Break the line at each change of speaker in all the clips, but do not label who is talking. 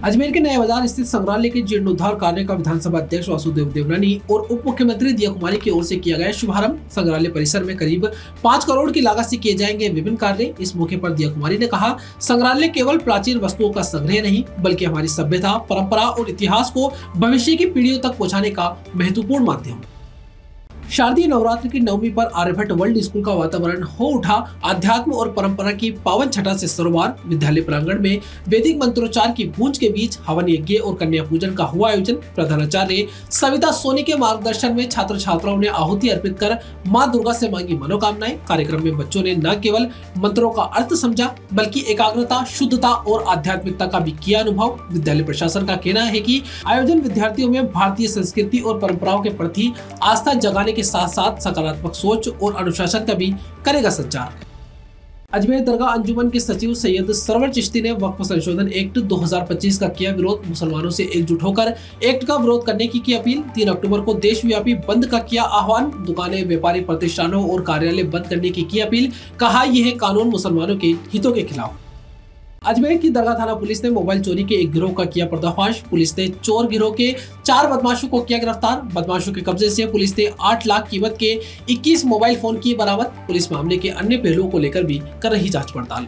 अजमेर के नए बाजार स्थित संग्रहालय के जीर्णोद्धार कार्य का विधानसभा अध्यक्ष वासुदेव देवनानी और उप मुख्यमंत्री दिया कुमारी की ओर से किया गया शुभारंभ। संग्रहालय परिसर में करीब 5 करोड़ की लागत से किए जाएंगे विभिन्न कार्य। इस मौके पर दिया कुमारी ने कहा, संग्रहालय केवल प्राचीन वस्तुओं का संग्रह नहीं बल्कि हमारी सभ्यता, परंपरा और इतिहास को भविष्य की पीढ़ियों तक पहुँचाने का महत्वपूर्ण माध्यम। शारदीय नवरात्र की नवमी पर आर्यभट्ट वर्ल्ड स्कूल का वातावरण हो उठा। अध्यात्म और परंपरा की पावन छटा से सरोवर। विद्यालय प्रांगण में वैदिक मंत्रोच्चार की गूंज के बीच हवन यज्ञ और कन्या पूजन का हुआ आयोजन। प्रधानाचार्य सविता सोनी के मार्गदर्शन में छात्र छात्राओं ने आहुति अर्पित कर मां दुर्गा से मांगी मनोकामनाएं। कार्यक्रम में बच्चों ने न केवल मंत्रों का अर्थ समझा बल्कि एकाग्रता, शुद्धता और आध्यात्मिकता का भी किया अनुभव। विद्यालय प्रशासन का कहना है कि आयोजन विद्यार्थियों में भारतीय संस्कृति और परंपराओं के प्रति आस्था जगाने के साथ साथ सकारात्मक सोच और अनुशासन का भी करेगा संचार। अजमेर दरगाह अंजुमन के सचिव सैयद सरवर चिश्ती ने वक्फ संशोधन एक्ट 2025 का किया विरोध। मुसलमानों से एकजुट होकर एक्ट का विरोध करने की अपील। 3 अक्टूबर को देशव्यापी बंद का किया आह्वान। दुकानें, व्यापारी प्रतिष्ठानों और कार्यालय बंद करने की अपील। कहा, यह कानून मुसलमानों के हितों के खिलाफ। अजमेर की दरगाह थाना पुलिस ने मोबाइल चोरी के एक गिरोह का किया पर्दाफाश। पुलिस ने चोर गिरोह के 4 बदमाशों को किया गिरफ्तार। बदमाशों के कब्जे से पुलिस ने 8 लाख कीमत के 21 मोबाइल फोन किए बरामद। पुलिस मामले के अन्य पहलुओं को लेकर भी कर रही जांच पड़ताल।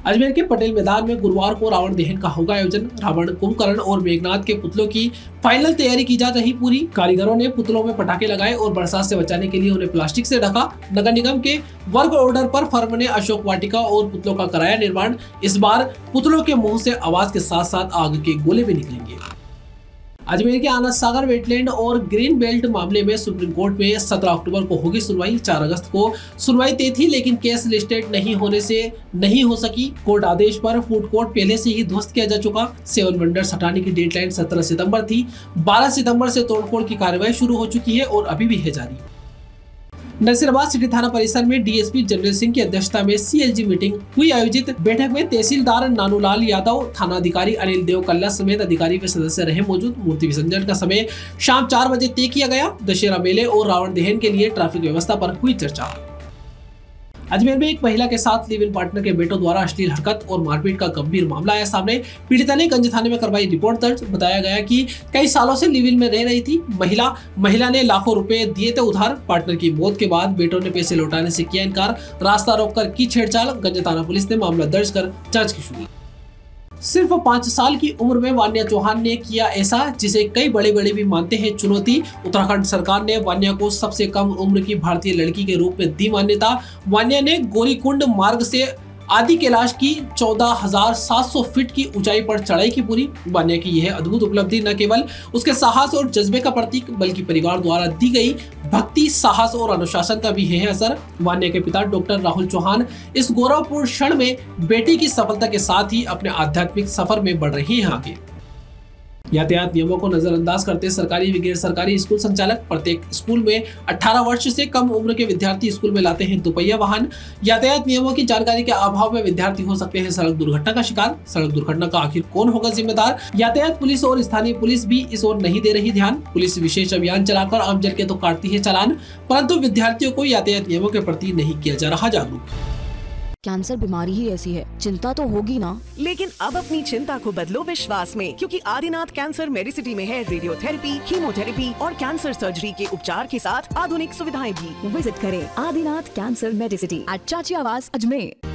अजमेर के पटेल मैदान में गुरुवार को रावण दहन का होगा आयोजन। रावण, कुंभकर्ण और मेघनाथ के पुतलों की फाइनल तैयारी की जा रही पूरी। कारीगरों ने पुतलों में पटाखे लगाए और बरसात से बचाने के लिए उन्हें प्लास्टिक से ढका। नगर निगम के वर्क ऑर्डर पर फर्म ने अशोक वाटिका और पुतलों का कराया निर्माण। इस बार पुतलों के मुंह से आवाज के साथ साथ आग के गोले भी निकलेंगे। अजमेर के आनंद सागर वेटलैंड और ग्रीन बेल्ट मामले में सुप्रीम कोर्ट में 17 अक्टूबर को होगी सुनवाई। 4 अगस्त को सुनवाई तय थी लेकिन केस लिस्टेड नहीं होने से नहीं हो सकी। कोर्ट आदेश पर फूड कोर्ट पहले से ही ध्वस्त किया जा चुका। 7 वेंडर्स हटाने की डेडलाइन 17 सितंबर थी। 12 सितंबर से तोड़फोड़ की कार्रवाई शुरू हो चुकी है और अभी भी है जारी। नसीराबाद सिटी थाना परिसर में डीएसपी जनरल सिंह की अध्यक्षता में सीएलजी मीटिंग हुई आयोजित। बैठक में तहसीलदार नानूलाल यादव, थाना अधिकारी अनिल देव कल्ला समेत अधिकारी व सदस्य रहे मौजूद। मूर्ति विसर्जन का समय शाम 4 बजे तय किया गया। दशहरा मेले और रावण दहन के लिए ट्रैफिक व्यवस्था पर हुई चर्चा। अजमेर में एक महिला के साथ लिव इन पार्टनर के बेटों द्वारा अश्लील हरकत और मारपीट का गंभीर मामला आया सामने। पीड़िता ने गंज थाने में करवाई रिपोर्ट दर्ज। बताया गया कि कई सालों से लिव इन में रह रही थी महिला ने लाखों रुपए दिए थे उधार। पार्टनर की मौत के बाद बेटों ने पैसे लौटाने से किया इनकार। रास्ता रोककर की छेड़छाड़। गंज थाना पुलिस ने मामला दर्ज कर जांच की शुरू। सिर्फ 5 साल की उम्र में वान्या चौहान ने किया ऐसा जिसे कई बड़े भी मानते हैं चुनौती। उत्तराखंड सरकार ने वान्या को सबसे कम उम्र की भारतीय लड़की के रूप में दी मान्यता। वान्या ने गौरीकुंड मार्ग से आदि कैलाश की 14,700 फीट की ऊंचाई पर चढ़ाई की पूरी। वान्या की यह अद्भुत उपलब्धि न केवल उसके साहस और जज्बे का प्रतीक बल्कि परिवार द्वारा दी गई भक्ति, साहस और अनुशासन का भी है असर। वान्या के पिता डॉक्टर राहुल चौहान इस गौरवपूर्ण क्षण में बेटी की सफलता के साथ ही अपने आध्यात्मिक सफर में बढ़ रही हैं आगे। यातायात नियमों को नजरअंदाज करते सरकारी व गैर सरकारी स्कूल संचालक प्रत्येक स्कूल में 18 वर्ष से कम उम्र के विद्यार्थी स्कूल में लाते हैं दोपहिया वाहन। यातायात नियमों की जानकारी के अभाव में विद्यार्थी हो सकते हैं सड़क दुर्घटना का शिकार। सड़क दुर्घटना का आखिर कौन होगा जिम्मेदार? यातायात पुलिस और स्थानीय पुलिस भी इस ओर नहीं दे रही ध्यान। पुलिस विशेष अभियान चलाकर आम जन के तो काटती है चालान, परंतु विद्यार्थियों को यातायात नियमों के प्रति नहीं किया जा रहा जागरूक।
कैंसर बीमारी ही ऐसी है, चिंता तो होगी ना।
लेकिन अब अपनी चिंता को बदलो विश्वास में, क्योंकि आदिनाथ कैंसर मेडिसिटी में है रेडियोथेरेपी, कीमोथेरेपी और कैंसर सर्जरी के उपचार के साथ आधुनिक सुविधाएं भी।
विजिट करें आदिनाथ कैंसर मेडिसिटी एट चाची आवास अजमेर।